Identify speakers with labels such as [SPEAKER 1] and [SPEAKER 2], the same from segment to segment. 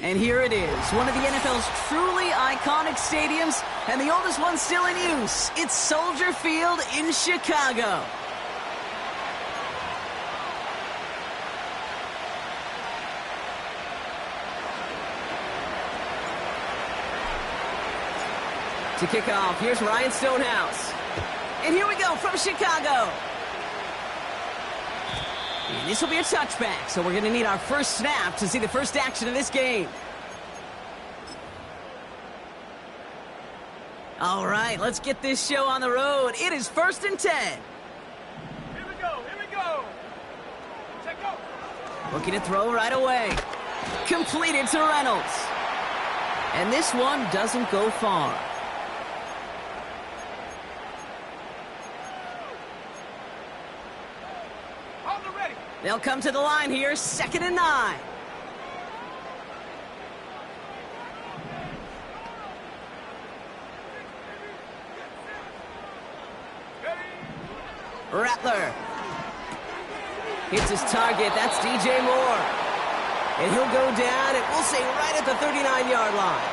[SPEAKER 1] And here it is, one of the NFL's truly iconic stadiums, and the oldest one still in use. It's Soldier Field in Chicago. To kick off, here's Ryan Stonehouse. And here we go from Chicago. And this will be a touchback, so we're going to need our first snap to see the first action of this game. All right, let's get this show on the road. It is 1st and 10.
[SPEAKER 2] Here we go, here we go. Check go.
[SPEAKER 1] Looking to throw right away. Completed to Reynolds. And this one doesn't go far. They'll come to the line here, 2nd and 9. Rattler hits his target. That's DJ Moore. And he'll go down, and we'll say right at the 39-yard line.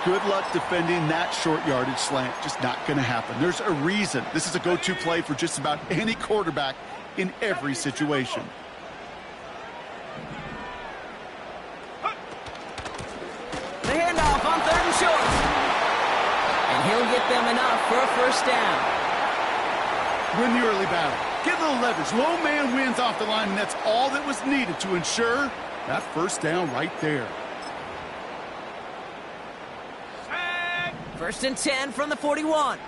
[SPEAKER 3] Good luck defending that short yardage slant. Just not going to happen. There's a reason. This is a go-to play for just about any quarterback in every situation.
[SPEAKER 1] The handoff on 3rd and short. And he'll get them enough for a first down.
[SPEAKER 3] Win the early battle. Get a little leverage. Low man wins off the line, and that's all that was needed to ensure that first down right there.
[SPEAKER 1] 1st and 10 from the 41.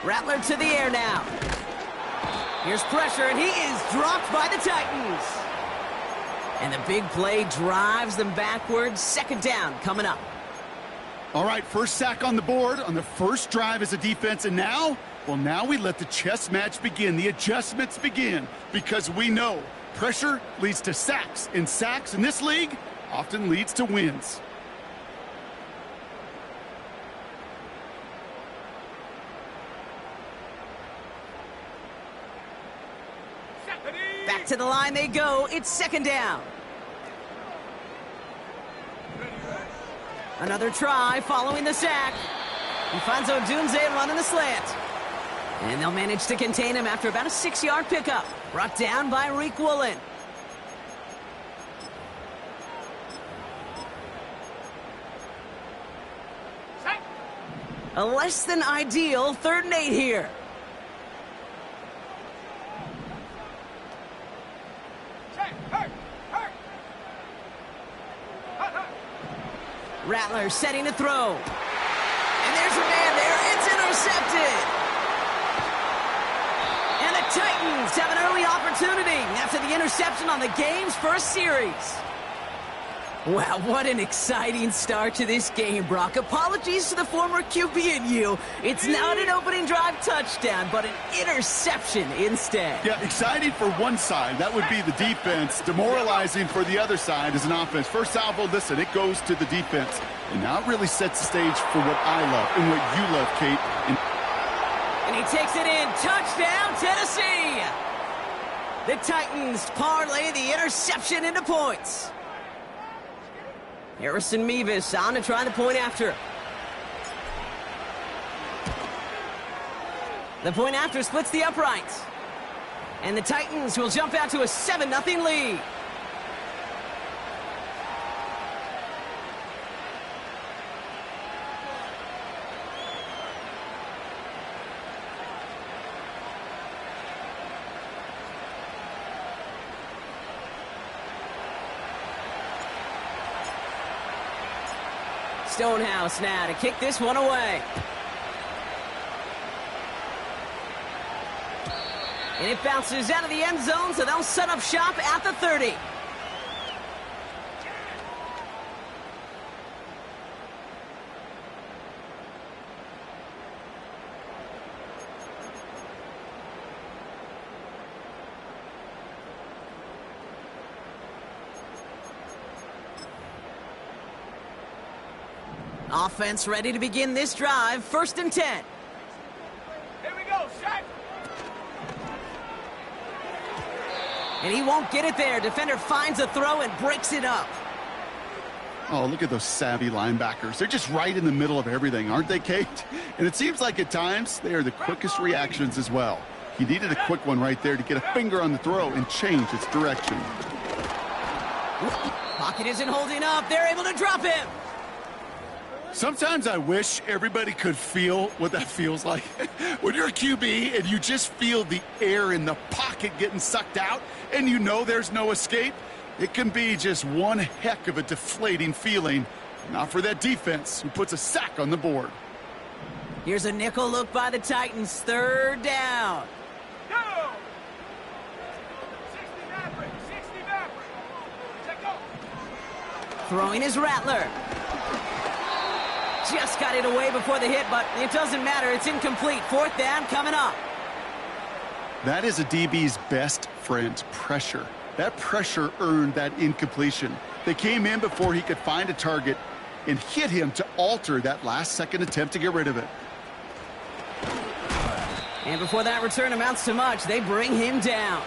[SPEAKER 1] Rattler to the air now. Here's pressure, and he is dropped by the Titans. And the big play drives them backwards. 2nd down coming up.
[SPEAKER 3] All right, first sack on the board on the first drive as a defense, and now, well, now we let the chess match begin. The adjustments begin, because we know pressure leads to sacks, and sacks in this league often leads to wins.
[SPEAKER 1] Back to the line they go. It's 2nd down. Another try following the sack. He finds Odunze running the slant. And they'll manage to contain him after about a 6-yard pickup. Brought down by Reek Woolen. A less than ideal 3rd and 8 here. Rattler setting to throw. And there's your man there. It's intercepted. And the Titans have an early opportunity after the interception on the game's first series. Wow, what an exciting start to this game, Brock. Apologies to the former QB and you. It's not an opening drive touchdown, but an interception instead.
[SPEAKER 3] Yeah, exciting for one side. That would be the defense. Demoralizing for the other side as an offense. First salvo, listen, it goes to the defense. And now it really sets the stage for what I love and what you love, Kate.
[SPEAKER 1] And he takes it in. Touchdown, Tennessee! The Titans parlay the interception into points. Harrison Mevis on to try the point after. The point after splits the uprights. And the Titans will jump out to a 7-0 lead. Stonehouse now to kick this one away. And it bounces out of the end zone, so they'll set up shop at the 30. Offense ready to begin this drive. 1st and 10.
[SPEAKER 2] Here we go, Shaq.
[SPEAKER 1] And he won't get it there. Defender finds a throw and breaks it up.
[SPEAKER 3] Oh, look at those savvy linebackers. They're just right in the middle of everything, aren't they, Kate? And it seems like at times they are the quickest reactions as well. He needed a quick one right there to get a finger on the throw and change its direction.
[SPEAKER 1] Pocket isn't holding up. They're able to drop him.
[SPEAKER 3] Sometimes I wish everybody could feel what that feels like. When you're a QB and you just feel the air in the pocket getting sucked out and you know there's no escape, it can be just one heck of a deflating feeling. Not for that defense who puts a sack on the board.
[SPEAKER 1] Here's a nickel look by the Titans. 3rd down.
[SPEAKER 2] Go! 60 Maverick, 60 Maverick. Check go.
[SPEAKER 1] Throwing his Rattler. Just got it away before the hit, but it doesn't matter. It's incomplete. 4th down coming up.
[SPEAKER 3] That is a DB's best friend, pressure. That pressure earned that incompletion. They came in before he could find a target and hit him to alter that last-second attempt to get rid of it.
[SPEAKER 1] And before that return amounts to much, they bring him down.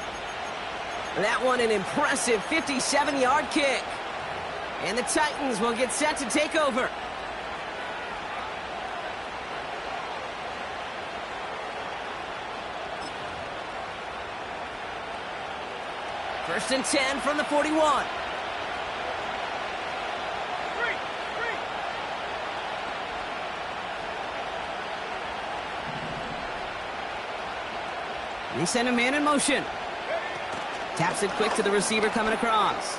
[SPEAKER 1] That one an impressive 57-yard kick. And the Titans will get set to take over. First and 10 from the 41. They send a man in motion. Taps it quick to the receiver coming across.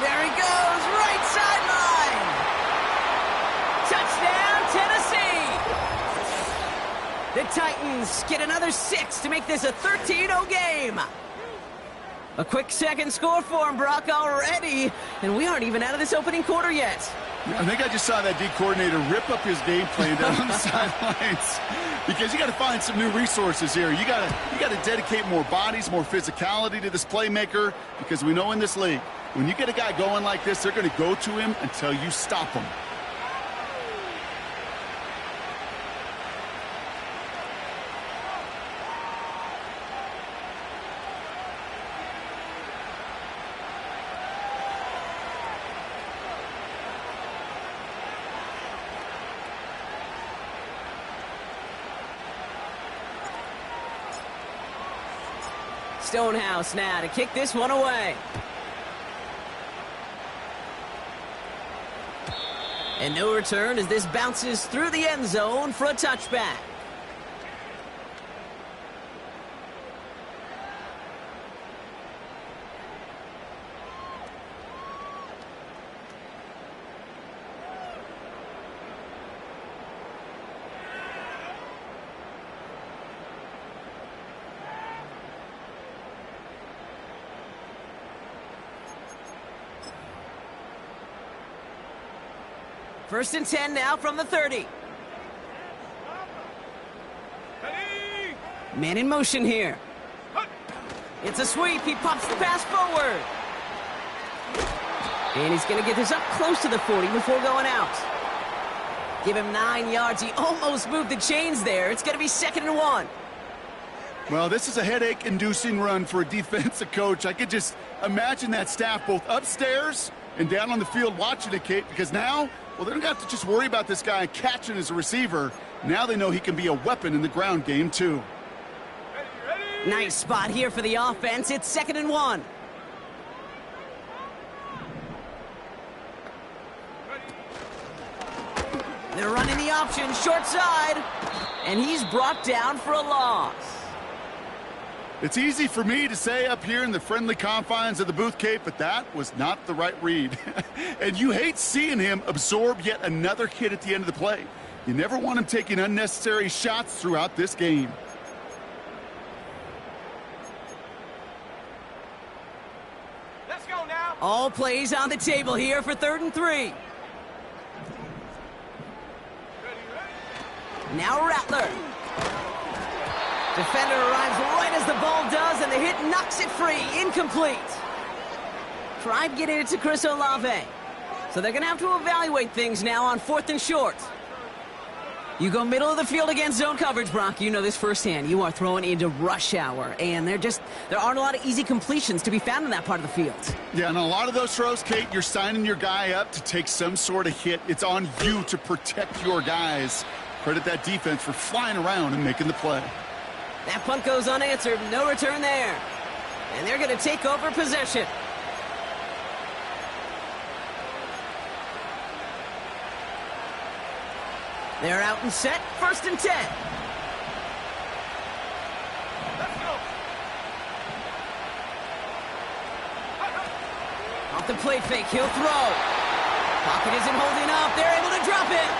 [SPEAKER 1] There he goes, right sideline. Touchdown, Tennessee. The Titans get another 6 to make this a 13-0 game. A quick second score for him, Brock, already. And we aren't even out of this opening quarter yet.
[SPEAKER 3] I think I just saw that D coordinator rip up his game plan down on the sidelines. Because you got to find some new resources here. You got to dedicate more bodies, more physicality to this playmaker. Because we know in this league, when you get a guy going like this, they're going to go to him until you stop him.
[SPEAKER 1] Stonehouse now to kick this one away. And no return as this bounces through the end zone for a touchback. First and 10 now from the 30. Man in motion here. It's a sweep. He pops the pass forward. And he's going to get this up close to the 40 before going out. Give him 9 yards. He almost moved the chains there. It's going to be 2nd and 1.
[SPEAKER 3] Well, this is a headache-inducing run for a defensive coach. I could just imagine that staff both upstairs and down on the field watching it, Kate, because now, well, they don't have to just worry about this guy catching as a receiver. Now they know he can be a weapon in the ground game, too.
[SPEAKER 2] Ready?
[SPEAKER 1] Nice spot here for the offense. It's 2nd and 1. They're running the option, short side, and he's brought down for a loss.
[SPEAKER 3] It's easy for me to say up here in the friendly confines of the booth, Kate, but that was not the right read. And you hate seeing him absorb yet another hit at the end of the play. You never want him taking unnecessary shots throughout this game.
[SPEAKER 2] Let's go now.
[SPEAKER 1] All plays on the table here for 3rd and 3. Now Rattler. Defender arrives right as the ball does, and the hit knocks it free. Incomplete. Tried getting it to Chris Olave. So they're going to have to evaluate things now on 4th and short. You go middle of the field against zone coverage, Brock. You know this firsthand. You are throwing into rush hour, and there aren't a lot of easy completions to be found in that part of the field.
[SPEAKER 3] Yeah, and a lot of those throws, Kate, you're signing your guy up to take some sort of hit. It's on you to protect your guys. Credit that defense for flying around and making the play.
[SPEAKER 1] That punt goes unanswered. No return there. And they're going to take over possession. They're out and set. 1st and 10.
[SPEAKER 2] Let's go.
[SPEAKER 1] Off the play fake, he'll throw. Pocket isn't holding up. They're able to drop it.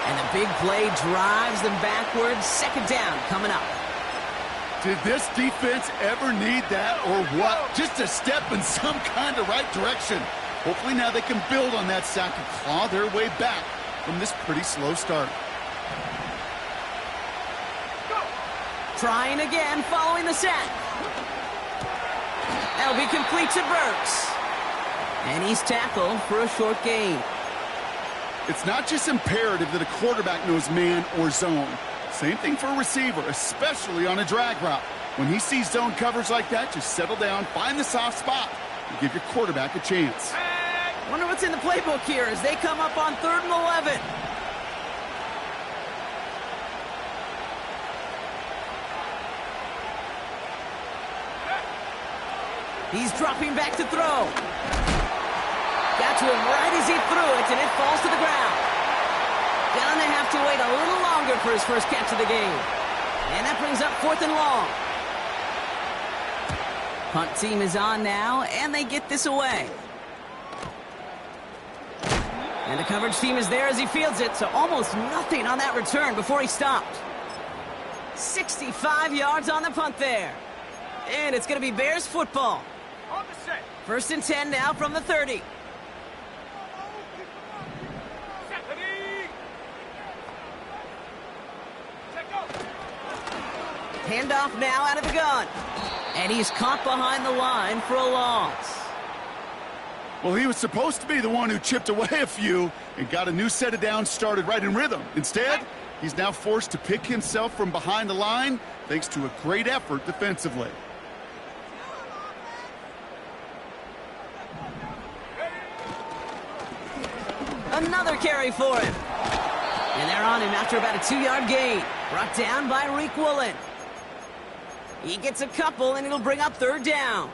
[SPEAKER 1] And the big play drives them backwards. 2nd down coming up.
[SPEAKER 3] Did this defense ever need that or what? Just a step in some kind of right direction. Hopefully now they can build on that sack and claw their way back from this pretty slow start.
[SPEAKER 1] Trying again following the sack. That'll be complete to Burks. And he's tackled for a short gain.
[SPEAKER 3] It's not just imperative that a quarterback knows man or zone. Same thing for a receiver, especially on a drag route. When he sees zone coverage like that, just settle down, find the soft spot, and give your quarterback a chance.
[SPEAKER 1] Wonder what's in the playbook here as they come up on 3rd and 11. He's dropping back to throw. Got to him right as he threw it, and it falls to the ground. Gonna have to wait a little longer for his first catch of the game. And that brings up 4th and long. Punt team is on now, and they get this away. And the coverage team is there as he fields it, so almost nothing on that return before he stopped. 65 yards on the punt there. And it's going to be Bears football.
[SPEAKER 2] On the set.
[SPEAKER 1] 1st and 10 now from the 30. Handoff now out of the gun. And he's caught behind the line for a loss.
[SPEAKER 3] Well, he was supposed to be the one who chipped away a few and got a new set of downs started right in rhythm. Instead, he's now forced to pick himself from behind the line thanks to a great effort defensively.
[SPEAKER 1] Another carry for him. And they're on him after about a 2-yard gain. Brought down by Reek Woolen. He gets a couple, and it'll bring up 3rd down.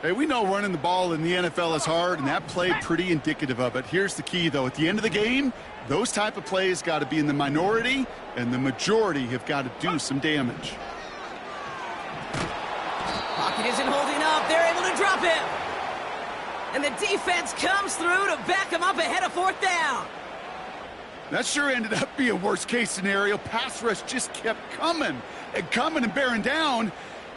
[SPEAKER 3] Hey, we know running the ball in the NFL is hard, and that play pretty indicative of it. Here's the key, though. At the end of the game, those type of plays got to be in the minority, and the majority have got to do some damage.
[SPEAKER 1] Pocket isn't holding up. They're able to drop him. And the defense comes through to back him up ahead of 4th down.
[SPEAKER 3] That sure ended up being worst-case scenario. Pass rush just kept coming and bearing down,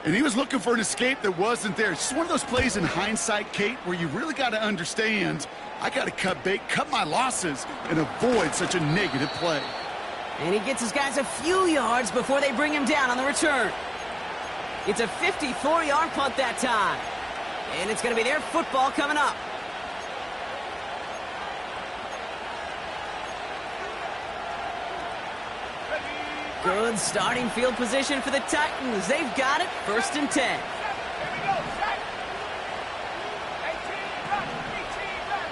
[SPEAKER 3] and he was looking for an escape that wasn't there. It's just one of those plays in hindsight, Kate, where you really got to understand, I got to cut bait, cut my losses, and avoid such a negative play.
[SPEAKER 1] And he gets his guys a few yards before they bring him down on the return. It's a 54-yard punt that time. And it's going to be their football coming up. Good starting field position for the Titans. They've got it. 1st and 10.
[SPEAKER 2] Here we go. Set. 18, run. 18, run.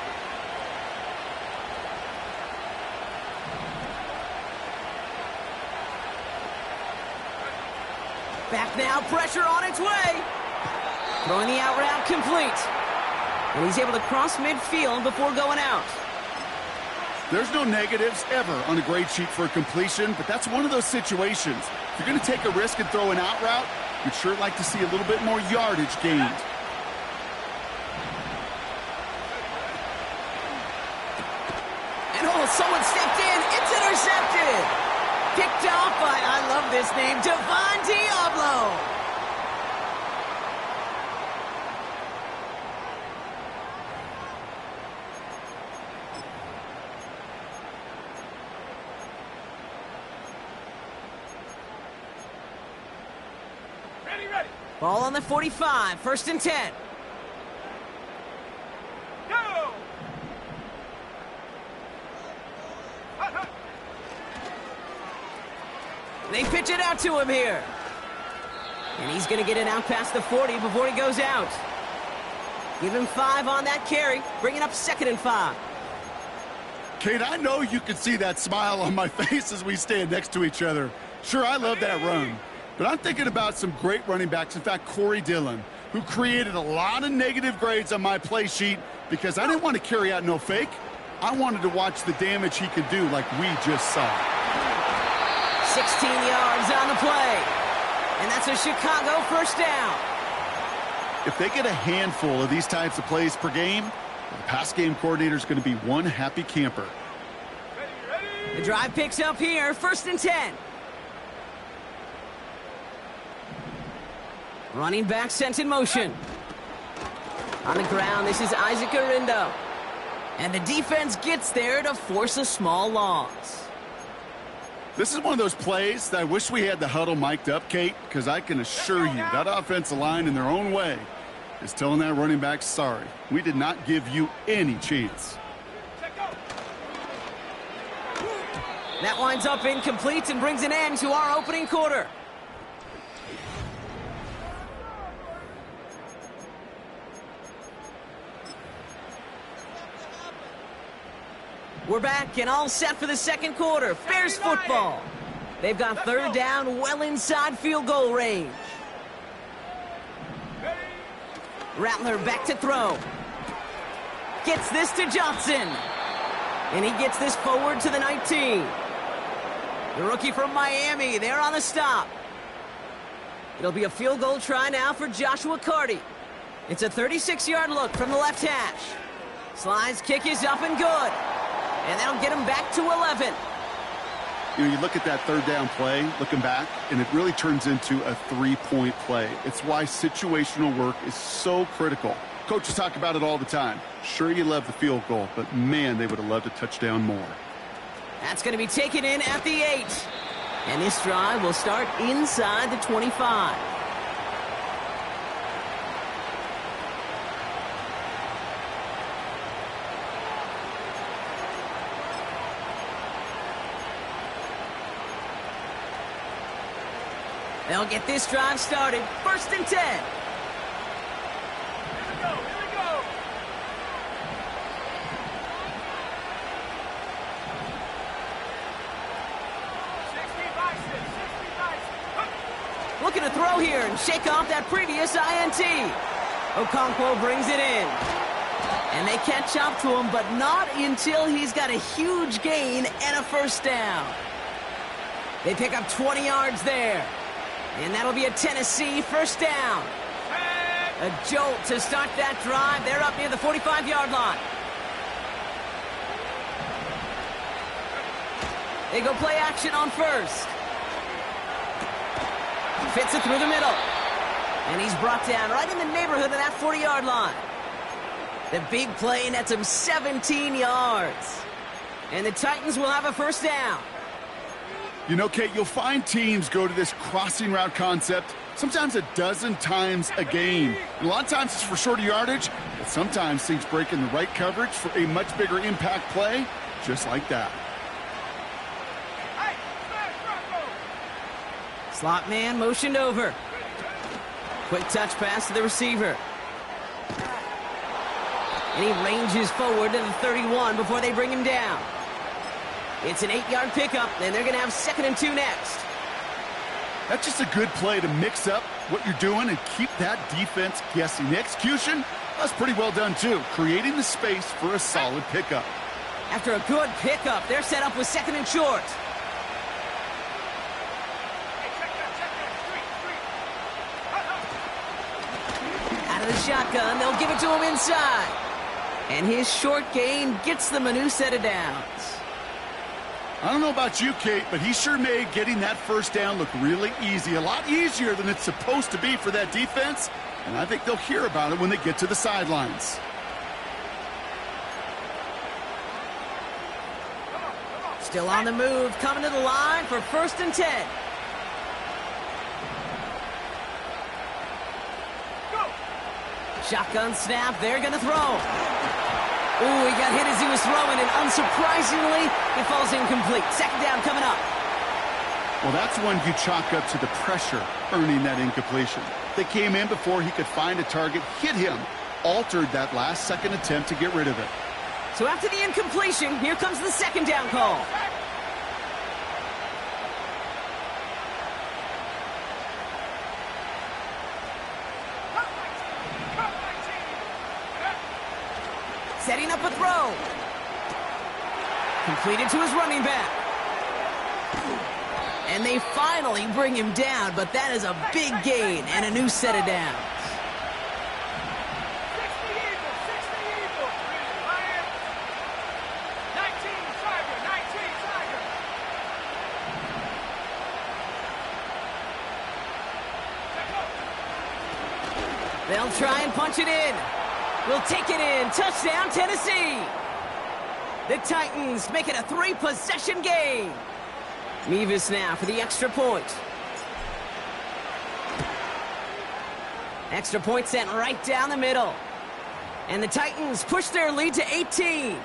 [SPEAKER 1] Back now. Pressure on its way. Throwing the out route complete. And he's able to cross midfield before going out.
[SPEAKER 3] There's no negatives ever on a grade sheet for a completion, but that's one of those situations. If you're going to take a risk and throw an out route, you'd sure like to see a little bit more yardage gained.
[SPEAKER 1] And someone stepped in. It's intercepted. Picked off by, I love this name, Devon Diablo.
[SPEAKER 2] Ready.
[SPEAKER 1] Ball on the 45, 1st and 10.
[SPEAKER 2] Go!
[SPEAKER 1] They pitch it out to him here. And he's going to get it out past the 40 before he goes out. Give him 5 on that carry, bringing up 2nd and 5.
[SPEAKER 3] Kate, I know you can see that smile on my face as we stand next to each other. Sure, I love that run. But I'm thinking about some great running backs. In fact, Corey Dillon, who created a lot of negative grades on my play sheet because I didn't want to carry out no fake. I wanted to watch the damage he could do like we just saw.
[SPEAKER 1] 16 yards on the play. And that's a Chicago first down.
[SPEAKER 3] If they get a handful of these types of plays per game, the pass game coordinator is going to be one happy camper.
[SPEAKER 1] The drive picks up here, 1st and 10. Running back sent in motion. On the ground, this is Isaac Arindo. And the defense gets there to force a small loss.
[SPEAKER 3] This is one of those plays that I wish we had the huddle mic'd up, Kate, because I can assure you that offensive line in their own way is telling that running back, sorry, we did not give you any chance.
[SPEAKER 1] That winds up incomplete and brings an end to our opening quarter. We're back and all set for the second quarter. Bears football. They've got 3rd down well inside field goal range. Rattler back to throw. Gets this to Johnson. And he gets this forward to the 19. The rookie from Miami, they're on the stop. It'll be a field goal try now for Joshua Carty. It's a 36-yard look from the left hash. Slide's kick is up and good. And that'll get him back to 11.
[SPEAKER 3] You know, you look at that 3rd down play, looking back, and it really turns into a 3-point play. It's why situational work is so critical. Coaches talk about it all the time. Sure, you love the field goal, but man, they would have loved a touchdown more.
[SPEAKER 1] That's going to be taken in at the 8. And this drive will start inside the 25. They'll get this drive started. 1st and 10.
[SPEAKER 2] Here we go, here we go.
[SPEAKER 1] Looking to throw here and shake off that previous INT. Okonkwo brings it in. And they catch up to him, but not until he's got a huge gain and a 1st down. They pick up 20 yards there. And that'll be a Tennessee 1st down. A jolt to start that drive. They're up near the 45-yard line. They go play action on 1st. Fits it through the middle. And he's brought down right in the neighborhood of that 40-yard line. The big play nets him 17 yards. And the Titans will have a 1st down.
[SPEAKER 3] You know, Kate, you'll find teams go to this crossing route concept sometimes a dozen times a game. And a lot of times it's for shorter yardage, but sometimes things break in the right coverage for a much bigger impact play, just like that.
[SPEAKER 1] Slot man motioned over. Quick touch pass to the receiver. And he ranges forward to the 31 before they bring him down. It's an 8-yard pickup, and they're going to have 2nd and 2 next.
[SPEAKER 3] That's just a good play to mix up what you're doing and keep that defense guessing. The execution, that's pretty well done, too, creating the space for a solid pickup.
[SPEAKER 1] After a good pickup, they're set up with 2nd and short. Out of the shotgun, they'll give it to him inside. And his short gain gets them a new set of downs.
[SPEAKER 3] I don't know about you, Kate, but he sure made getting that 1st down look really easy. A lot easier than it's supposed to be for that defense. And I think they'll hear about it when they get to the sidelines.
[SPEAKER 1] Still on the move, coming to the line for 1st and 10. Shotgun snap, they're going to throw. Ooh, he got hit as he was throwing, and unsurprisingly, it falls incomplete. 2nd down coming up.
[SPEAKER 3] Well, that's one you chalk up to the pressure earning that incompletion. They came in before he could find a target, hit him, altered that last second attempt to get rid of it.
[SPEAKER 1] So after the incompletion, here comes the second down call. Setting up a throw. Completed to his running back. And they finally bring him down, but that is a big gain and a new set of downs.
[SPEAKER 2] 60 Eagles. 19 Tiger. 19 Tiger.
[SPEAKER 1] They'll try and punch it in. Will take it in. Touchdown, Tennessee. The Titans make it a 3-possession game. Mevis now for the extra point. Extra point sent right down the middle. And the Titans push their lead to 18.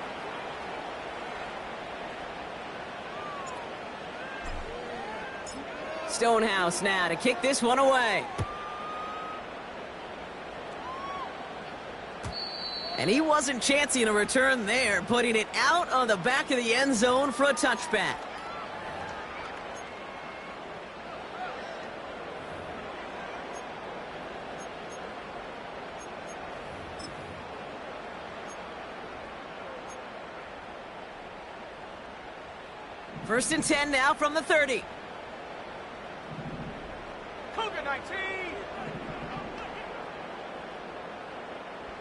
[SPEAKER 1] Stonehouse now to kick this one away. And he wasn't chancing a return there, putting it out on the back of the end zone for a touchback. First and 10 now from the 30.
[SPEAKER 2] Cougar 19.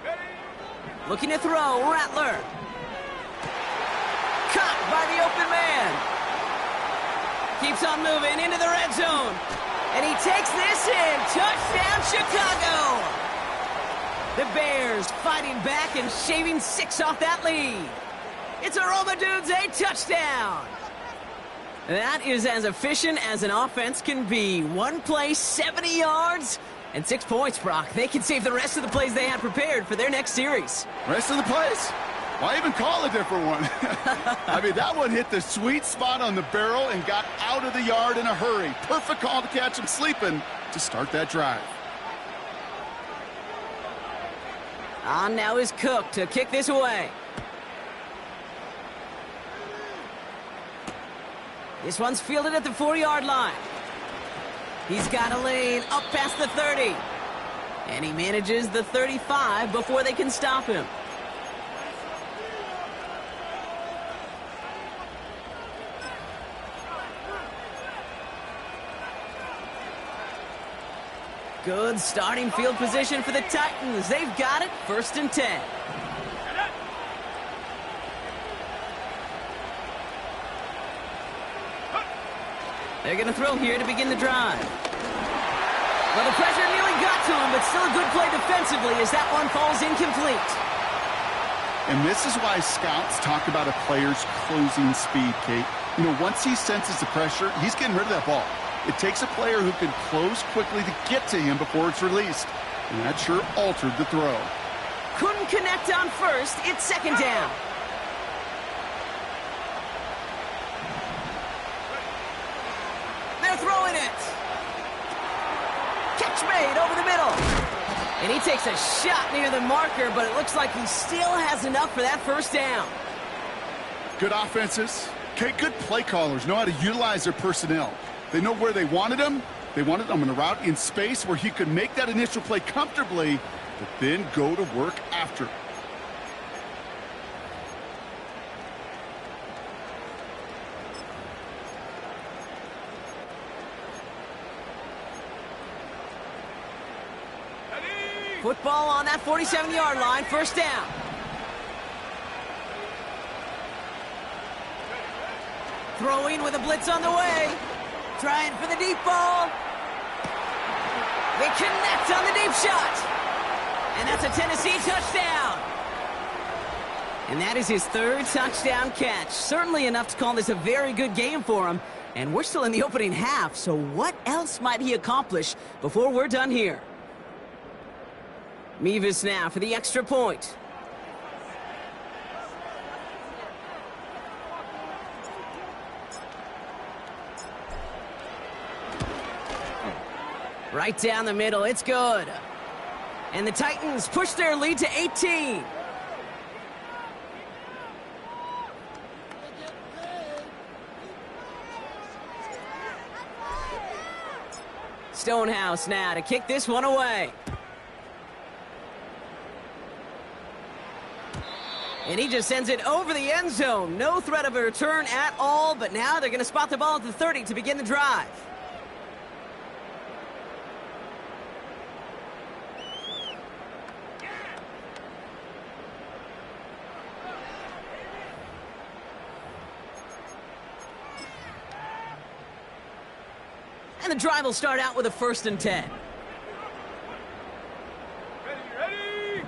[SPEAKER 2] Ready?
[SPEAKER 1] Looking to throw, Rattler. Caught by the open man. Keeps on moving into the red zone. And he takes this in. Touchdown, Chicago. The Bears fighting back and shaving 6 off that lead. It's a Romadudes, a touchdown. That is as efficient as an offense can be. One play, 70 yards, and 6 points, Brock. They can save the rest of the plays they had prepared for their next series.
[SPEAKER 3] Rest of the plays? Why even call a different one? I mean, that one hit the sweet spot on the barrel and got out of the yard in a hurry. Perfect call to catch him sleeping to start that drive.
[SPEAKER 1] On now is Cook to kick this away. This one's fielded at the 4-yard line. He's got a lane up past the 30. And he manages the 35 before they can stop him. Good starting field position for the Titans. They've got it, 1st and 10. They're going to throw here to begin the drive. Well, the pressure nearly got to him, but still a good play defensively as that one falls incomplete.
[SPEAKER 3] And this is why scouts talk about a player's closing speed, Kate. You know, once he senses the pressure, he's getting rid of that ball. It takes a player who can close quickly to get to him before it's released. And that sure altered the throw.
[SPEAKER 1] Couldn't connect on first. It's 2nd down. They're throwing it. Catch made over the middle. And he takes a shot near the marker, but it looks like he still has enough for that 1st down.
[SPEAKER 3] Good offenses. Okay, good play callers know how to utilize their personnel. They know where they wanted him. They wanted him in a route in space where he could make that initial play comfortably, but then go to work after.
[SPEAKER 1] Football on that 47-yard line, 1st down. Throwing with a blitz on the way. Trying for the deep ball. They connect on the deep shot. And that's a Tennessee touchdown. And that is his 3rd touchdown catch. Certainly enough to call this a very good game for him. And we're still in the opening half, so what else might he accomplish before we're done here? Mevis now for the extra point. Right down the middle, it's good. And the Titans push their lead to 18. Stonehouse now to kick this one away. And he just sends it over the end zone. No threat of a return at all, but now they're going to spot the ball at the 30 to begin the drive. And the drive will start out with a 1st and 10.
[SPEAKER 2] Ready!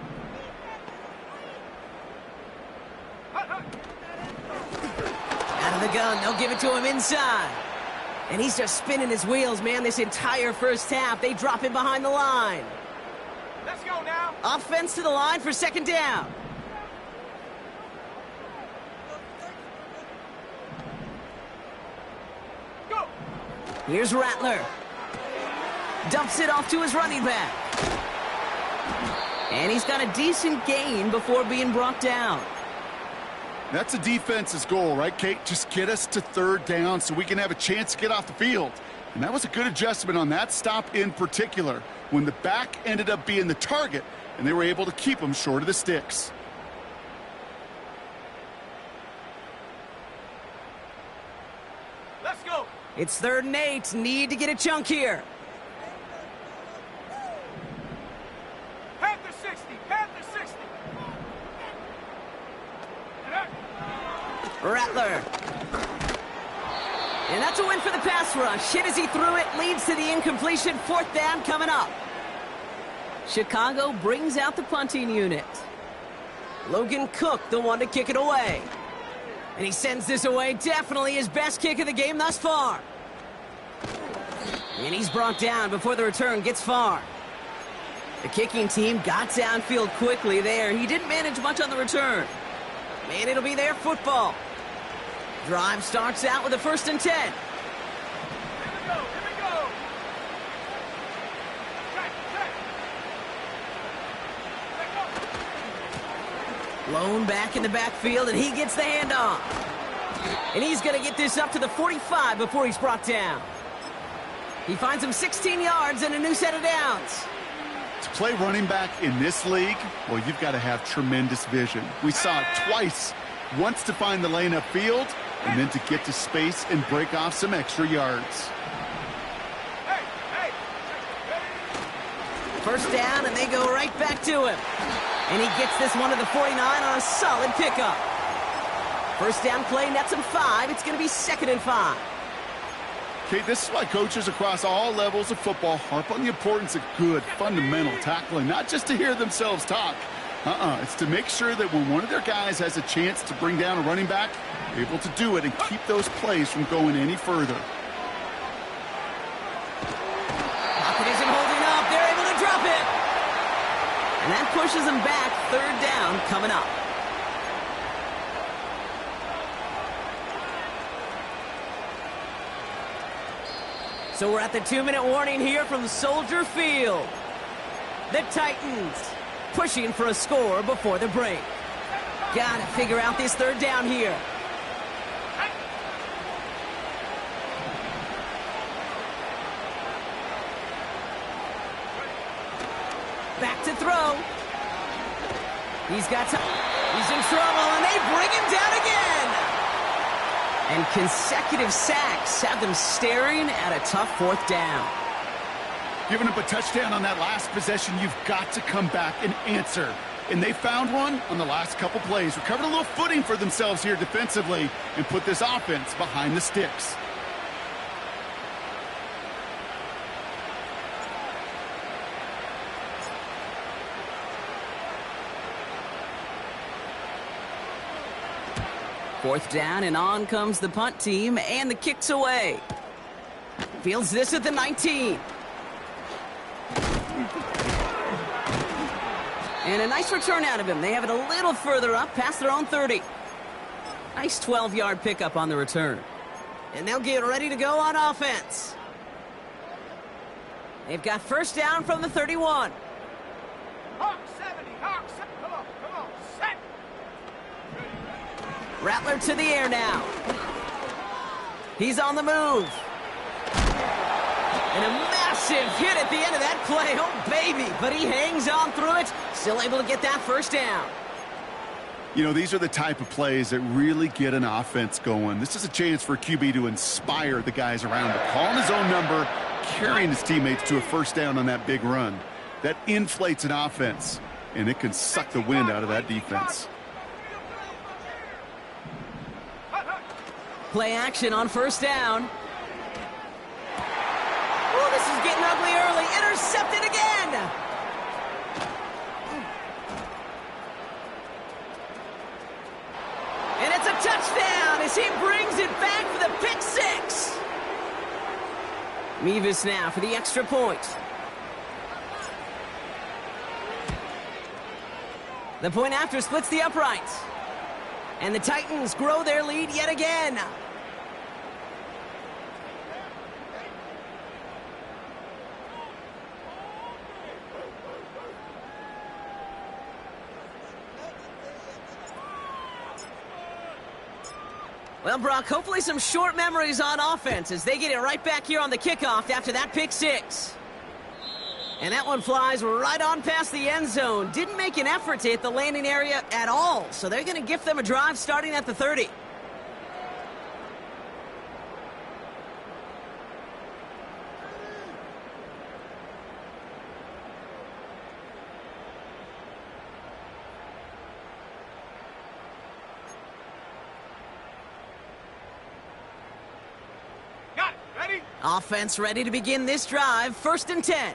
[SPEAKER 1] Out of the gun, they'll give it to him inside. And he's just spinning his wheels, man, this entire first half. They drop him behind the line.
[SPEAKER 2] Let's go now.
[SPEAKER 1] Offense to the line for 2nd down.
[SPEAKER 2] Go.
[SPEAKER 1] Here's Rattler. Dumps it off to his running back. And he's got a decent gain before being brought down.
[SPEAKER 3] That's a defense's goal, right, Kate? Just get us to 3rd down so we can have a chance to get off the field. And that was a good adjustment on that stop in particular, when the back ended up being the target, and they were able to keep him short of the sticks.
[SPEAKER 2] Let's go.
[SPEAKER 1] It's 3rd and 8. Need to get a chunk here.
[SPEAKER 2] Panther 60. Panther 60.
[SPEAKER 1] Rattler. And that's a win for the pass rush. Hit as he threw it, leads to the incompletion. 4th down coming up. Chicago brings out the punting unit. Logan Cook, the one to kick it away. And he sends this away. Definitely his best kick of the game thus far. And he's brought down before the return gets far. The kicking team got downfield quickly there. He didn't manage much on the return. And it'll be their football. Drive starts out with a 1st and 10.
[SPEAKER 2] Here we go. Check.
[SPEAKER 1] Lone back in the backfield, and he gets the handoff. And he's going to get this up to the 45 before he's brought down. He finds him 16 yards and a new set of downs.
[SPEAKER 3] To play running back in this league, well, you've got to have tremendous vision. We saw it twice. Once to find the lane upfield, and then to get to space and break off some extra yards.
[SPEAKER 2] Hey.
[SPEAKER 1] 1st down, and they go right back to him. And he gets this one to the 49 on a solid pickup. 1st down play nets him 5. It's going to be 2nd and 5.
[SPEAKER 3] Okay, this is why coaches across all levels of football harp on the importance of good, fundamental tackling, not just to hear themselves talk. It's to make sure that when one of their guys has a chance to bring down a running back, they're able to do it and keep those plays from going any further.
[SPEAKER 1] Pocket isn't holding up. They're able to drop it. And that pushes them back. 3rd down coming up. So we're at the 2-minute warning here from Soldier Field. The Titans pushing for a score before the break. Gotta figure out this 3rd down here. Back to throw. He's in trouble, and they bring him down again. And consecutive sacks have them staring at a tough 4th down.
[SPEAKER 3] Giving up a touchdown on that last possession, you've got to come back and answer. And they found one on the last couple plays. Recovered a little footing for themselves here defensively and put this offense behind the sticks.
[SPEAKER 1] Fourth down, and on comes the punt team, and the kick's away. Fields this at the 19. And a nice return out of him. They have it a little further up, past their own 30. Nice 12-yard pickup on the return. And they'll get ready to go on offense. They've got first down from the 31.
[SPEAKER 2] Hawk 70, Hawk 70. Come on, set.
[SPEAKER 1] Rattler to the air now. He's on the move. And a massive hit at the end of that play. Oh, baby. But he hangs on through it. Still able to get that first down.
[SPEAKER 3] You know, these are the type of plays that really get an offense going. This is a chance for a QB to inspire the guys around him. Calling his own number, carrying his teammates to a first down on that big run. That inflates an offense, and it can suck the wind out of that defense.
[SPEAKER 1] Play action on first down. Oh, this is getting ugly early. Intercepted again. And it's a touchdown as he brings it back for the pick six. Mevis now for the extra point. The point after splits the uprights. And the Titans grow their lead yet again. Well, Brock, hopefully some short memories on offense as they get it right back here on the kickoff after that pick six. And that one flies right on past the end zone. Didn't make an effort to hit the landing area at all, so they're going to gift them a drive starting at the 30.
[SPEAKER 2] Got it. Ready?
[SPEAKER 1] Offense ready to begin this drive. 1st and 10.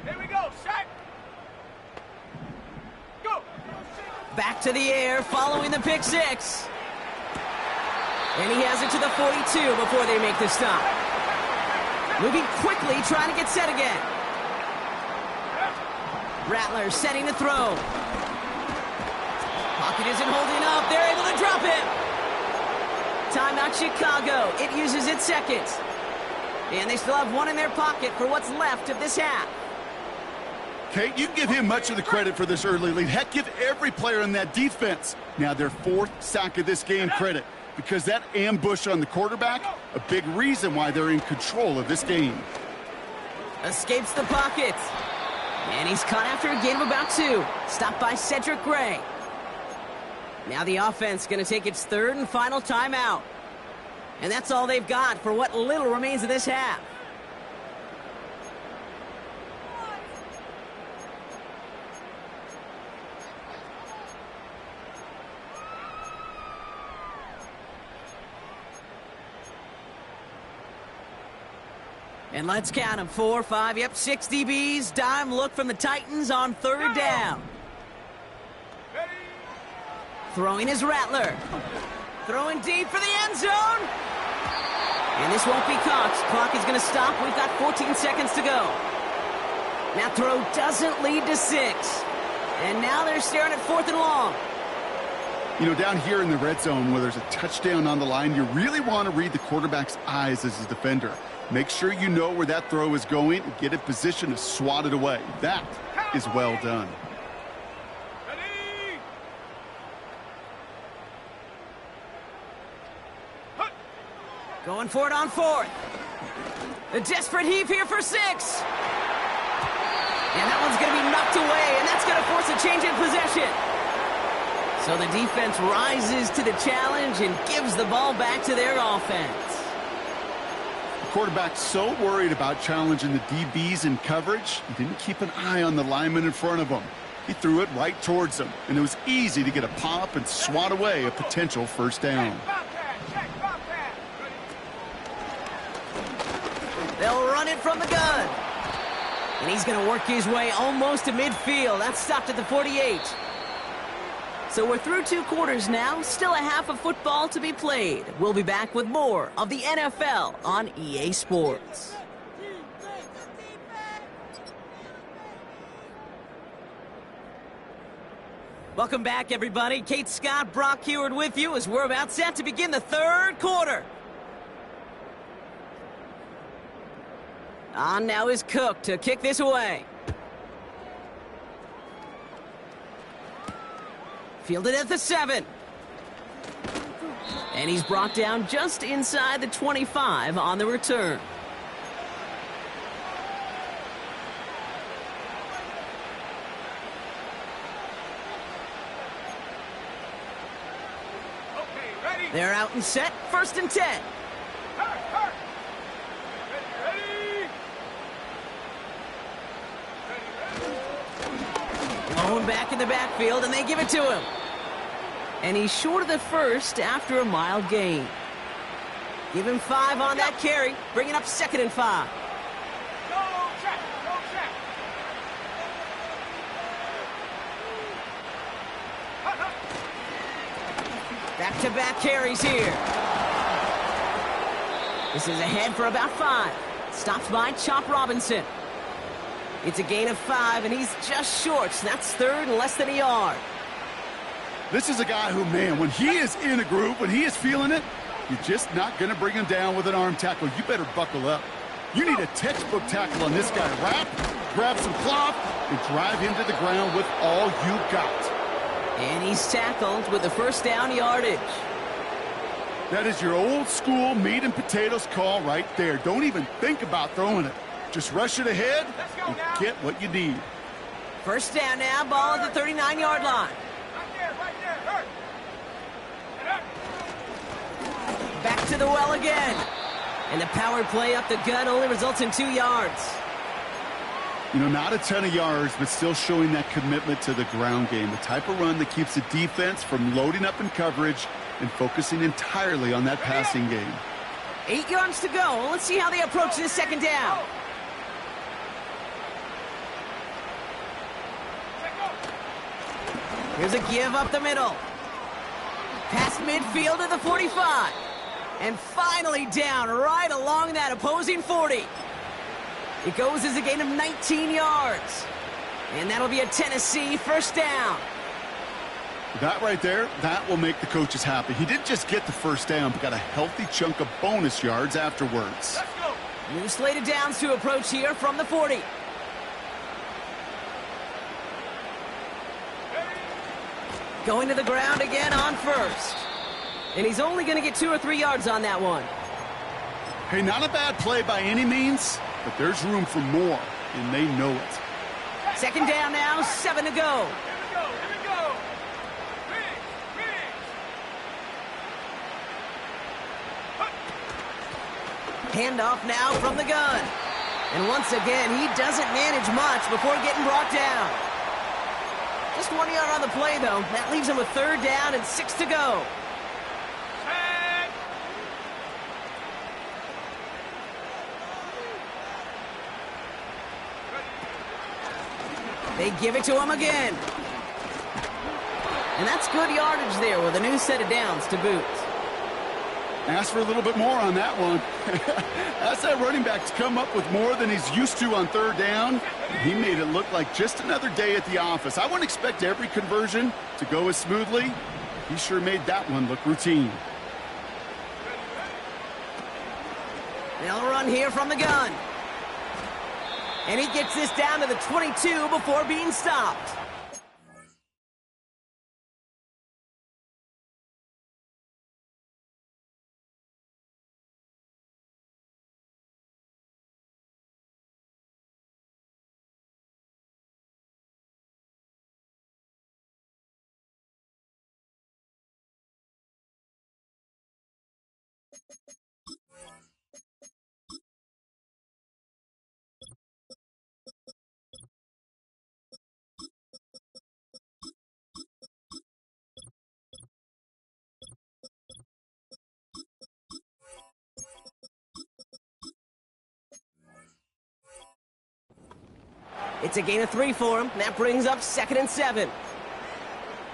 [SPEAKER 2] Here we go. Set. Go.
[SPEAKER 1] Back to the air following the pick six. And he has it to the 42 before they make the stop. Moving quickly, trying to get set again. Rattler setting to throw. Pocket isn't holding up. They're able to drop him. Timeout Chicago. It uses its second. And they still have one in their pocket for what's left of this half.
[SPEAKER 3] Kate, you can give him much of the credit for this early lead. Heck, give every player in that defense now their 4th sack of this game credit, because that ambush on the quarterback, a big reason why they're in control of this game.
[SPEAKER 1] Escapes the pocket. And he's caught after a gain of about 2. Stopped by Cedric Gray. Now the offense going to take its 3rd and final timeout. And that's all they've got for what little remains of this half. And let's count them. 4, 5, yep, 6 DBs. Dime look from the Titans on 3rd down. Throwing is Rattler. Throwing deep for the end zone. And this won't be caught. Clock is going to stop. We've got 14 seconds to go. That throw doesn't lead to 6. And now they're staring at 4th and long.
[SPEAKER 3] You know, down here in the red zone where there's a touchdown on the line, you really want to read the quarterback's eyes as a defender. Make sure you know where that throw is going and get in position to swat it away. That is well done.
[SPEAKER 2] Ready?
[SPEAKER 1] Going for it on 4th. A desperate heave here for 6. And that one's going to be knocked away, and that's going to force a change in possession. So the defense rises to the challenge and gives the ball back to their offense.
[SPEAKER 3] The quarterback's so worried about challenging the DBs in coverage, he didn't keep an eye on the lineman in front of him. He threw it right towards him, and it was easy to get a pop and swat away a potential first down.
[SPEAKER 1] They'll run it from the gun. And he's going to work his way almost to midfield. That's stopped at the 48. So we're through 2 quarters now. Still a half of football to be played. We'll be back with more of the NFL on EA Sports. Welcome back, everybody. Kate Scott, Brock Heward with you as we're about set to begin the 3rd quarter. On now is Cook to kick this away. Fielded at the 7. And he's brought down just inside the 25 on the return.
[SPEAKER 2] Okay, ready.
[SPEAKER 1] They're out and set. 1st and 10.
[SPEAKER 2] Hurt. Ready.
[SPEAKER 1] Blown back in the backfield, and they give it to him. And he's short of the first after a mild gain. Give him 5 on that carry, bringing up 2nd and 5.
[SPEAKER 2] Go check.
[SPEAKER 1] Back-to-back carries here. This is ahead for about 5. Stopped by Chop Robinson. It's a gain of 5, and he's just short, so that's 3rd and less than a yard.
[SPEAKER 3] This is a guy who, man, when he is in a groove, when he is feeling it, you're just not going to bring him down with an arm tackle. You better buckle up. You need a textbook tackle on this guy. Wrap, grab some cloth, and drive him to the ground with all you got.
[SPEAKER 1] And he's tackled with the 1st down yardage.
[SPEAKER 3] That is your old school meat and potatoes call right there. Don't even think about throwing it. Just rush it ahead and get what you need.
[SPEAKER 1] 1st down now, ball at the 39-yard line.
[SPEAKER 2] Right there. Hurt.
[SPEAKER 1] Back to the well again. And the power play up the gut only results in 2 yards.
[SPEAKER 3] You know, not a ton of yards, but still showing that commitment to the ground game. The type of run that keeps the defense from loading up in coverage and focusing entirely on that passing game.
[SPEAKER 1] 8 yards to go. Let's see how they approach this 2nd down. Here's a give up the middle. Past midfield to the 45. And finally down right along that opposing 40. It goes as a gain of 19 yards. And that'll be a Tennessee 1st down.
[SPEAKER 3] That right there, that will make the coaches happy. He didn't just get the 1st down, but got a healthy chunk of bonus yards afterwards.
[SPEAKER 2] Let's go.
[SPEAKER 1] New slated downs to approach here from the 40. Going to the ground again on 1st. And he's only going to get 2 or 3 yards on that one.
[SPEAKER 3] Hey, not a bad play by any means, but there's room for more, and they know it.
[SPEAKER 1] 2nd down now, 7 to go.
[SPEAKER 2] Here we go. Finish.
[SPEAKER 1] Handoff now from the gun. And once again, he doesn't manage much before getting brought down. Just 1 yard on the play, though. That leaves him with 3rd down and 6 to go. They give it to him again. And that's good yardage there with a new set of downs to boot.
[SPEAKER 3] Ask for a little bit more on that one. Ask that running back to come up with more than he's used to on 3rd down. He made it look like just another day at the office. I wouldn't expect every conversion to go as smoothly. He sure made that one look routine.
[SPEAKER 1] They'll run here from the gun. And he gets this down to the 22 before being stopped. It's a gain of 3 for him. That brings up 2nd and 7.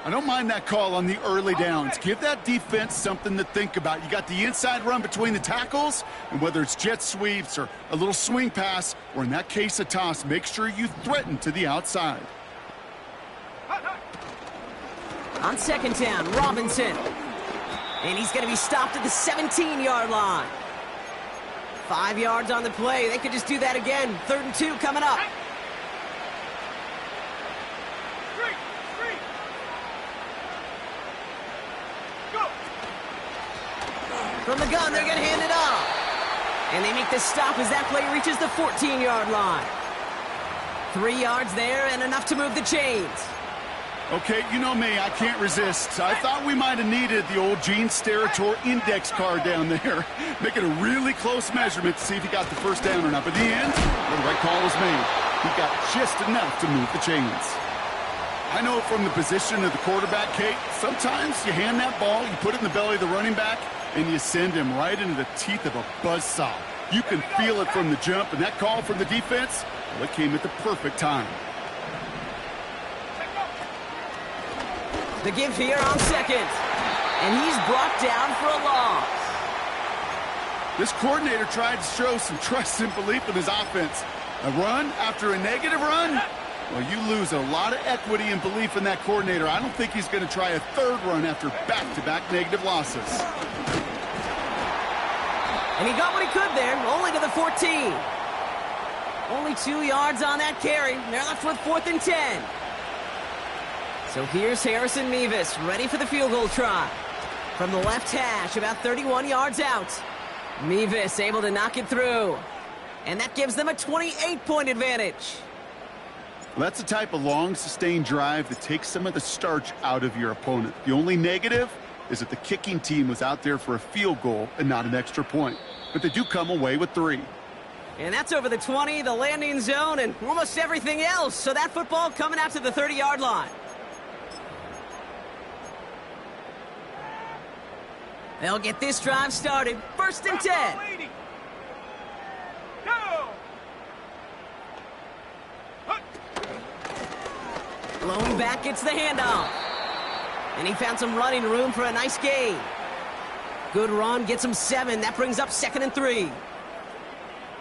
[SPEAKER 3] I don't mind that call on the early downs. Give that defense something to think about. You got the inside run between the tackles, and whether it's jet sweeps or a little swing pass, or in that case a toss, make sure you threaten to the outside.
[SPEAKER 1] On 2nd down, Robinson. And he's going to be stopped at the 17-yard line. 5 yards on the play. They could just do that again. 3rd and 2 coming up. From the gun, they're going to hand it off. And they make the stop as that play reaches the 14-yard line. 3 yards there and enough to move the chains.
[SPEAKER 3] Okay, you know me, I can't resist. I thought we might have needed the old Gene Steratore index card down there. Make it a really close measurement to see if he got the first down or not. But in the end, the right call was made. He got just enough to move the chains. I know from the position of the quarterback, Kate, sometimes you hand that ball, you put it in the belly of the running back, and you send him right into the teeth of a buzzsaw. You can feel it from the jump, and that call from the defense, well, it came at the perfect time.
[SPEAKER 1] The give here on 2nd. And he's brought down for a loss.
[SPEAKER 3] This coordinator tried to show some trust and belief in his offense. A run after a negative run? Well, you lose a lot of equity and belief in that coordinator. I don't think he's going to try a 3rd run after back-to-back negative losses.
[SPEAKER 1] And he got what he could there, only to the 14. Only 2 yards on that carry. They're left with 4th and 10. So here's Harrison Mevis, ready for the field goal try. From the left hash, about 31 yards out. Mevis able to knock it through. And that gives them a 28-point advantage.
[SPEAKER 3] Well, that's the type of long, sustained drive that takes some of the starch out of your opponent. The only negative is that the kicking team was out there for a field goal and not an extra point. But they do come away with 3.
[SPEAKER 1] And that's over the 20, the landing zone, and almost everything else. So that football coming out to the 30-yard line. They'll get this drive started. 1st and 10. Blowing back gets the handoff. And he found some running room for a nice gain. Good run, gets him 7. That brings up 2nd and 3.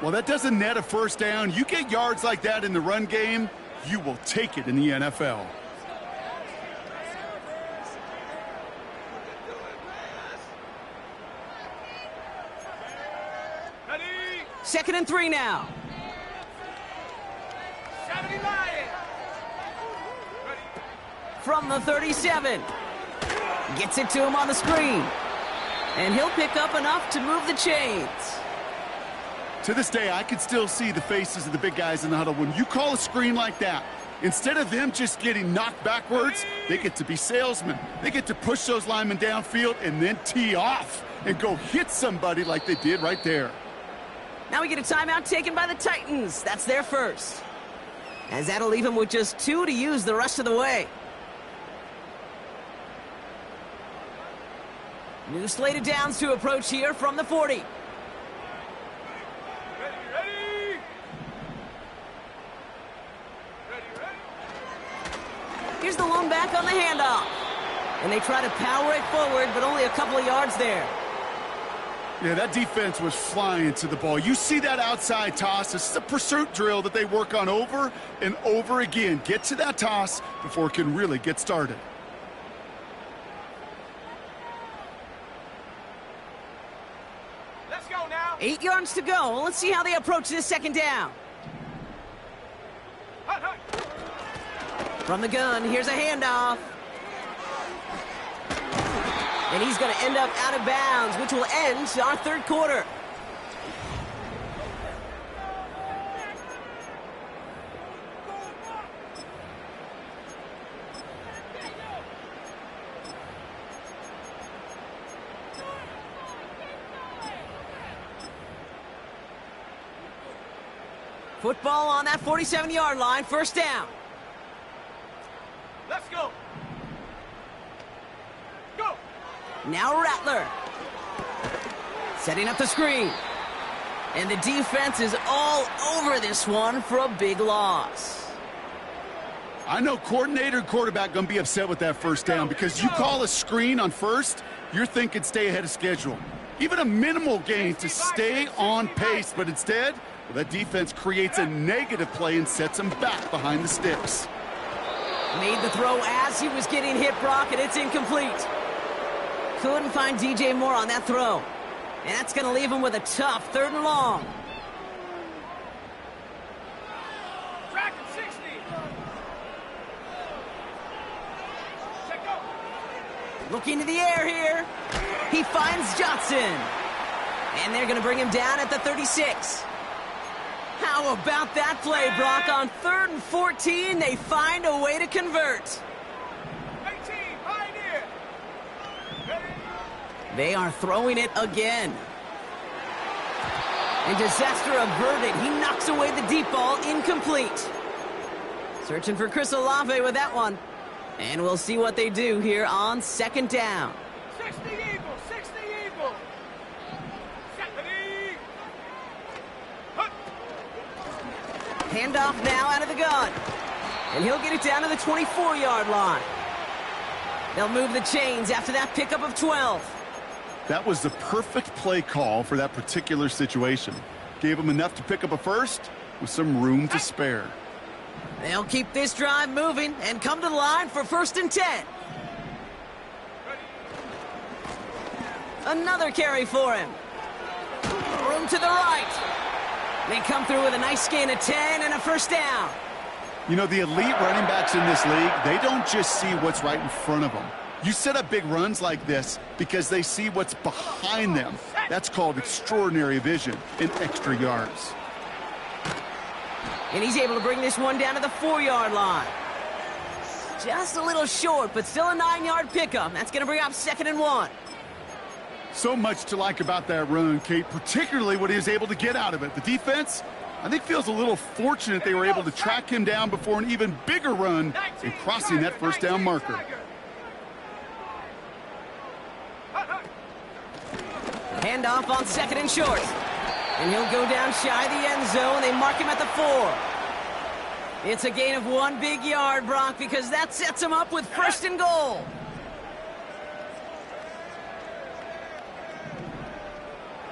[SPEAKER 3] Well, that doesn't net a first down. You get yards like that in the run game, you will take it in the NFL.
[SPEAKER 1] 2nd and 3 now. From the 37. Gets it to him on the screen. And he'll pick up enough to move the chains.
[SPEAKER 3] To this day, I can still see the faces of the big guys in the huddle. When you call a screen like that, instead of them just getting knocked backwards, they get to be salesmen. They get to push those linemen downfield and then tee off and go hit somebody like they did right there.
[SPEAKER 1] Now we get a timeout taken by the Titans. That's their first. As that'll leave them with just 2 to use the rest of the way. New slate of downs to approach here from the 40. Here's the lone back on the handoff. And they try to power it forward, but only a couple of yards there.
[SPEAKER 3] Yeah, that defense was flying to the ball. You see that outside toss. This is a pursuit drill that they work on over and over again. Get to that toss before it can really get started.
[SPEAKER 2] Let's go now.
[SPEAKER 1] 8 yards to go. Let's see how they approach this 2nd down. From the gun, here's a handoff. And he's going to end up out of bounds, which will end our 3rd quarter. Football on that 47-yard line, 1st down.
[SPEAKER 2] Let's go. Go.
[SPEAKER 1] Now Rattler. Setting up the screen. And the defense is all over this one for a big loss.
[SPEAKER 3] I know coordinator and quarterback going to be upset with that 1st down because you call a screen on 1st, you're thinking stay ahead of schedule. Even a minimal gain to stay on pace, but instead, well, that defense creates a negative play and sets them back behind the sticks.
[SPEAKER 1] Made the throw as he was getting hit, Brock, and it's incomplete. Couldn't find DJ Moore on that throw. And that's going to leave him with a tough 3rd and long.
[SPEAKER 2] Track at 60. Check go.
[SPEAKER 1] Looking to the air here. He finds Johnson. And they're going to bring him down at the 36. How about that play, Brock? On 3rd and 14, they find a way to convert.
[SPEAKER 2] 18, Pioneer. Ready?
[SPEAKER 1] They are throwing it again. And disaster averted. He knocks away the deep ball, incomplete. Searching for Chris Olave with that one. And we'll see what they do here on 2nd down.
[SPEAKER 2] 60 Eagles, 60 Eagles. Ready? Hup.
[SPEAKER 1] Handoff now out of the gun. And he'll get it down to the 24-yard line. They'll move the chains after that pickup of 12.
[SPEAKER 3] That was the perfect play call for that particular situation. Gave him enough to pick up a first with some room to spare.
[SPEAKER 1] They'll keep this drive moving and come to the line for 1st and 10. Another carry for him. Room to the right. They come through with a nice gain of 10 and a 1st down.
[SPEAKER 3] You know, the elite running backs in this league, they don't just see what's right in front of them. You set up big runs like this because they see what's behind them. That's called extraordinary vision and extra yards.
[SPEAKER 1] And he's able to bring this one down to the 4-yard line. Just a little short, but still a 9-yard pickup. That's going to bring up 2nd and 1.
[SPEAKER 3] So much to like about that run, Kate, particularly what he was able to get out of it. The defense, I think, feels a little fortunate they were able to track him down before an even bigger run in crossing that 1st down marker.
[SPEAKER 1] Handoff on 2nd and short. And he'll go down shy of the end zone. They mark him at the 4. It's a gain of 1 big yard, Brock, because that sets him up with 1st and goal.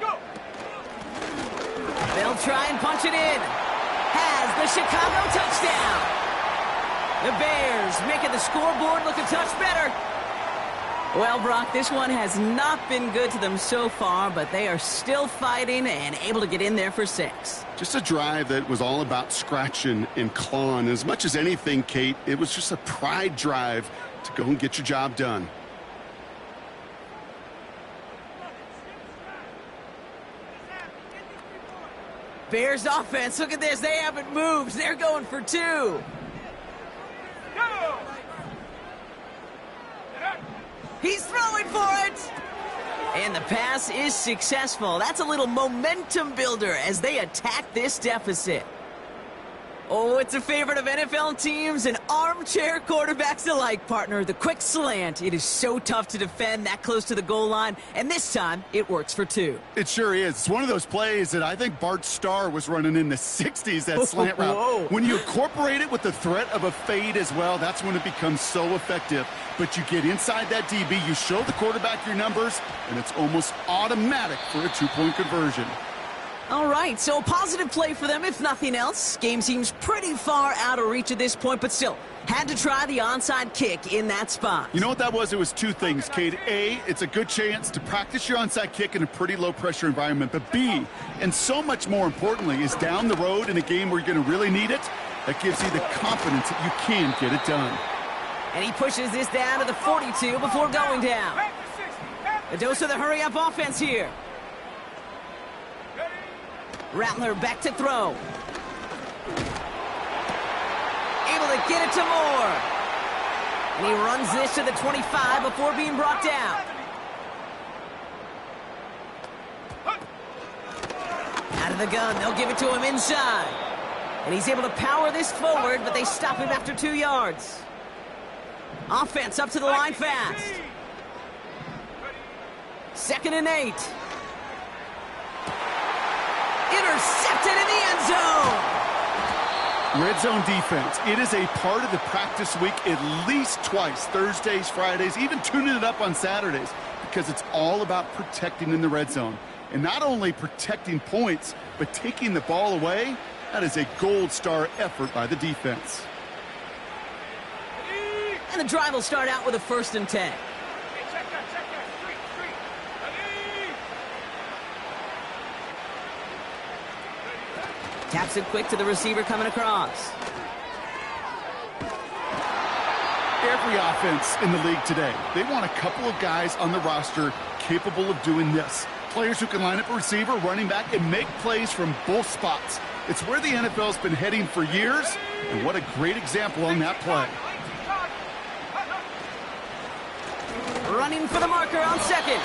[SPEAKER 2] Go.
[SPEAKER 1] They'll try and punch it in. Has the Chicago touchdown. The Bears making the scoreboard look a touch better. Well, Brock, this one has not been good to them so far, but they are still fighting and able to get in there for 6.
[SPEAKER 3] Just a drive that was all about scratching and clawing. As much as anything, Kate, it was just a pride drive to go and get your job done.
[SPEAKER 1] Bears offense, look at this. They haven't moved. They're going for 2.
[SPEAKER 2] Go.
[SPEAKER 1] He's throwing for it. And the pass is successful. That's a little momentum builder as they attack this deficit. Oh, it's a favorite of NFL teams and armchair quarterbacks alike, partner. The quick slant. It is so tough to defend that close to the goal line, and this time it works for 2.
[SPEAKER 3] It sure is. It's one of those plays that I think Bart Starr was running in the 60s, that slant route.
[SPEAKER 1] Whoa.
[SPEAKER 3] When you incorporate it with the threat of a fade as well, that's when it becomes so effective. But you get inside that DB, you show the quarterback your numbers, and it's almost automatic for a 2-point conversion.
[SPEAKER 1] All right, so a positive play for them, if nothing else. Game seems pretty far out of reach at this point, but still, had to try the onside kick in that spot.
[SPEAKER 3] You know what that was? It was 2 things, Kate. A, it's a good chance to practice your onside kick in a pretty low-pressure environment. But B, and so much more importantly, is down the road in a game where you're going to really need it, that gives you the confidence that you can get it done.
[SPEAKER 1] And he pushes this down to the 42 before going down. A dose of the hurry-up offense here. Rattler back to throw. Able to get it to Moore. And he runs this to the 25 before being brought down. Out of the gun, they'll give it to him inside. And he's able to power this forward, but they stop him after 2 yards. Offense up to the line fast. 2nd and 8. Intercepted in the end zone.
[SPEAKER 3] Red zone defense. It is a part of the practice week at least twice, Thursdays, Fridays, even tuning it up on Saturdays, because it's all about protecting in the red zone. And not only protecting points, but taking the ball away. That is a gold star effort by the defense.
[SPEAKER 1] And the drive will start out with a 1st and 10. Taps it quick to the receiver coming across.
[SPEAKER 3] Every offense in the league today, they want a couple of guys on the roster capable of doing this. Players who can line up a receiver, running back, and make plays from both spots. It's where the NFL's been heading for years, and what a great example on that play.
[SPEAKER 1] Running for the marker on second.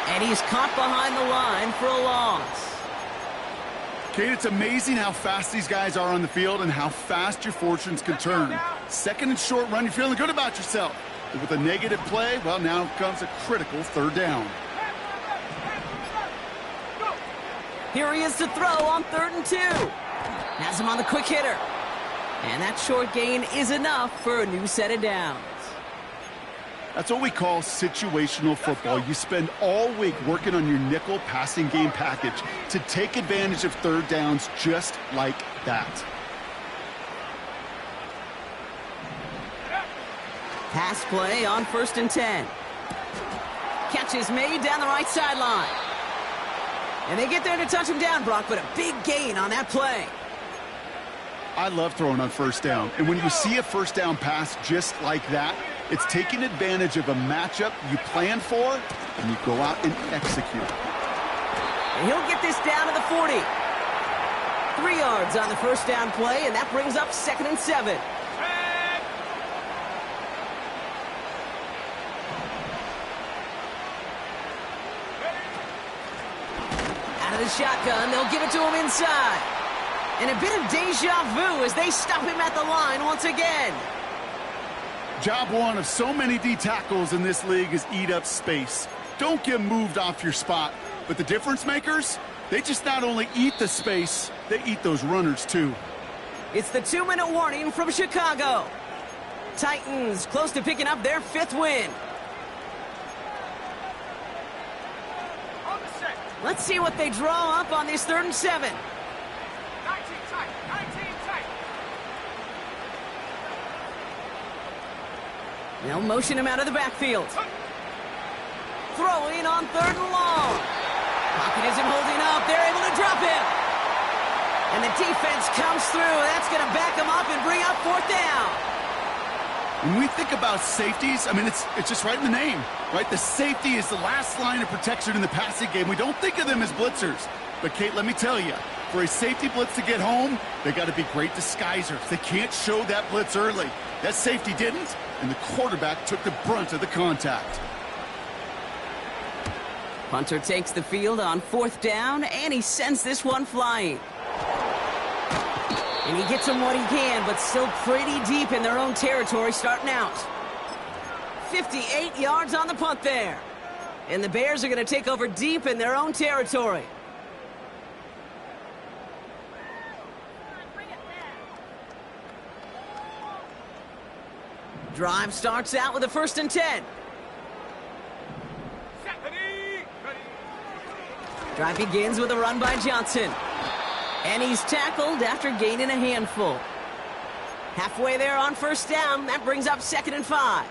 [SPEAKER 1] And he's caught behind the line for a loss.
[SPEAKER 3] Kate, it's amazing how fast these guys are on the field and how fast your fortunes can turn. Second and short run, you're feeling good about yourself. But with a negative play, well, now comes a critical third down.
[SPEAKER 1] Here he is to throw on 3rd and 2. Has him on the quick hitter. And that short gain is enough for a new set of downs.
[SPEAKER 3] That's what we call situational football. You spend all week working on your nickel passing game package to take advantage of third downs just like that.
[SPEAKER 1] Pass play on 1st and 10. Catch is made down the right sideline. And they get there to touch him down, Brock, but a big gain on that play.
[SPEAKER 3] I love throwing on 1st down. And when you see a 1st down pass just like that, it's taking advantage of a matchup you plan for, and you go out and execute.
[SPEAKER 1] And he'll get this down to the 40. 3 yards on the 1st down play, and that brings up 2nd and 7. Out of the shotgun, they'll give it to him inside. And a bit of deja vu as they stop him at the line once again.
[SPEAKER 3] Job one of so many D tackles in this league is eat up space. Don't get moved off your spot. But the difference makers, they just not only eat the space, they eat those runners too.
[SPEAKER 1] It's the 2-minute warning from Chicago. Titans close to picking up their 5th win. Let's see what they draw up on this 3rd and 7.
[SPEAKER 2] 19 tight, 19 tight.
[SPEAKER 1] They'll motion him out of the backfield. Throwing on 3rd and long. Pocket isn't holding up. They're able to drop him. And the defense comes through. That's going to back him up and bring up 4th down.
[SPEAKER 3] When we think about safeties, I mean, it's just right in the name, right? The safety is the last line of protection in the passing game. We don't think of them as blitzers. But, Kate, let me tell you, for a safety blitz to get home, they got to be great disguisers. They can't show that blitz early. That safety didn't, and the quarterback took the brunt of the contact.
[SPEAKER 1] Punter takes the field on 4th down, and he sends this one flying. And he gets him what he can, but still pretty deep in their own territory starting out. 58 yards on the punt there. And the Bears are going to take over deep in their own territory. Drive starts out with a 1st and 10. Drive begins with a run by Johnson. And he's tackled after gaining a handful. Halfway there on 1st down. That brings up 2nd and 5.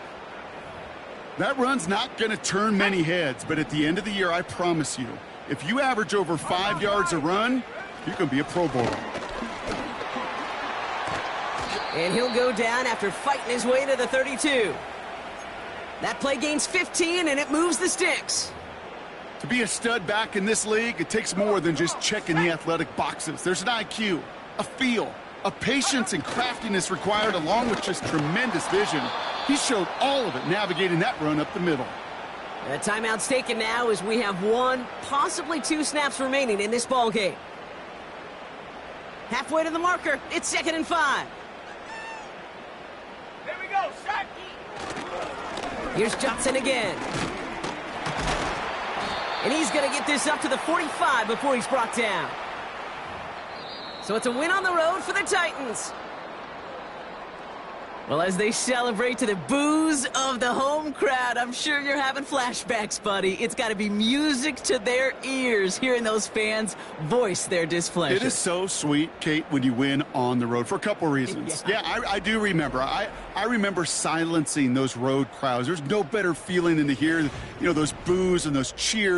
[SPEAKER 3] That run's not going to turn many heads, but at the end of the year, I promise you, if you average over 5 yards a run, you can be a Pro Bowler.
[SPEAKER 1] And he'll go down after fighting his way to the 32. That play gains 15, and it moves the sticks.
[SPEAKER 3] To be a stud back in this league, it takes more than just checking the athletic boxes. There's an IQ, a feel, a patience and craftiness required along with just tremendous vision. He showed all of it navigating that run up the middle.
[SPEAKER 1] The timeout's taken now as we have 1, possibly 2 snaps remaining in this ball game. Halfway to the marker, it's 2nd and 5.
[SPEAKER 2] There we go, set.
[SPEAKER 1] Here's Johnson again. And he's going to get this up to the 45 before he's brought down. So it's a win on the road for the Titans. Well, as they celebrate to the boos of the home crowd, I'm sure you're having flashbacks, buddy. It's got to be music to their ears, hearing those fans voice their displeasure.
[SPEAKER 3] It is so sweet, Kate, when you win on the road for a couple reasons. Yeah, I do remember. I remember silencing those road crowds. There's no better feeling than to hear, those boos and those cheers.